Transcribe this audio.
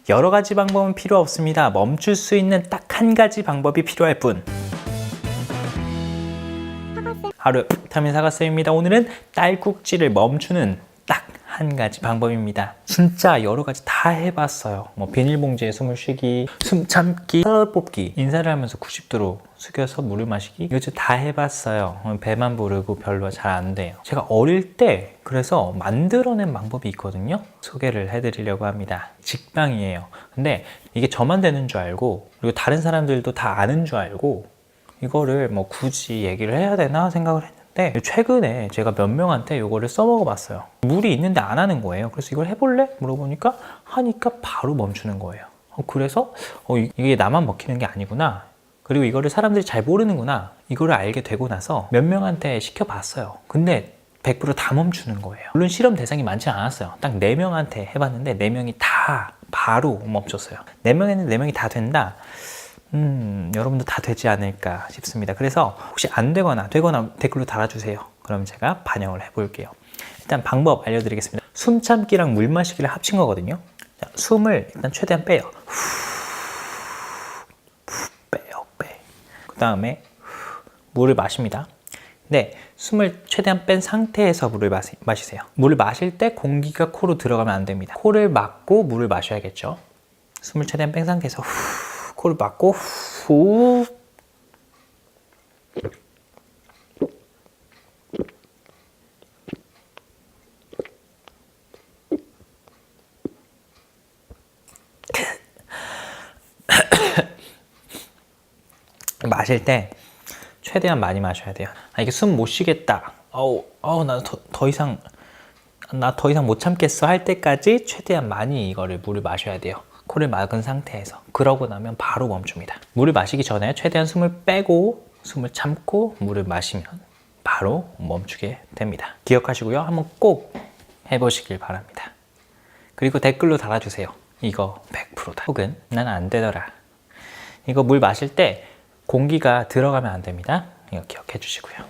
여러 가지 방법은 필요 없습니다. 멈출 수 있는 딱 한 가지 방법이 필요할 뿐. 하루 비타민 사과쌤입니다. 오늘은 딸꾹질을 멈추는 딱 한 가지 방법입니다. 진짜 여러 가지 다 해봤어요. 뭐 비닐봉지에 숨을 쉬기, 숨 참기, 털 뽑기, 인사를 하면서 90도로 숙여서 물을 마시기, 이거 다 해봤어요. 배만 부르고 별로 잘 안 돼요. 제가 어릴 때 그래서 만들어낸 방법이 있거든요. 소개를 해드리려고 합니다. 직방이에요. 근데 이게 저만 되는 줄 알고, 그리고 다른 사람들도 다 아는 줄 알고, 이거를 뭐 굳이 얘기를 해야 되나 생각을 했는데, 최근에 제가 몇 명한테 이거를 써먹어 봤어요. 물이 있는데 안 하는 거예요. 그래서 이걸 해볼래? 물어보니까 하니까 바로 멈추는 거예요. 그래서 이게 나만 먹히는 게 아니구나, 그리고 이거를 사람들이 잘 모르는구나, 이거를 알게 되고 나서 몇 명한테 시켜봤어요. 근데 100% 다 멈추는 거예요. 물론 실험 대상이 많지 않았어요. 딱 4명한테 해봤는데 4명이 다 바로 멈췄어요. 4명 했는데 4명이 다 된다? 여러분도 다 되지 않을까 싶습니다. 그래서 혹시 안 되거나 댓글로 달아주세요. 그럼 제가 반영을 해볼게요. 일단 방법 알려드리겠습니다. 숨 참기랑 물 마시기를 합친 거거든요. 자, 숨을 일단 최대한 빼요. 빼요. 그 다음에 물을 마십니다. 근데 숨을 최대한 뺀 상태에서 물을 마시세요. 물을 마실 때 공기가 코로 들어가면 안 됩니다. 코를 막고 물을 마셔야겠죠. 숨을 최대한 뺀 상태에서 코를 막고 후. 마실 때 최대한 많이 마셔야 돼요. 이게 숨 못 쉬겠다, 나 더 이상 못 참겠어 할 때까지 최대한 많이 이거를 물을 마셔야 돼요. 코를 막은 상태에서. 그러고 나면 바로 멈춥니다. 물을 마시기 전에 최대한 숨을 빼고 숨을 참고 물을 마시면 바로 멈추게 됩니다. 기억하시고요. 한번 꼭 해보시길 바랍니다. 그리고 댓글로 달아주세요. 이거 100%다. 혹은 난 안 되더라. 이거 물 마실 때 공기가 들어가면 안 됩니다. 이거 기억해 주시고요.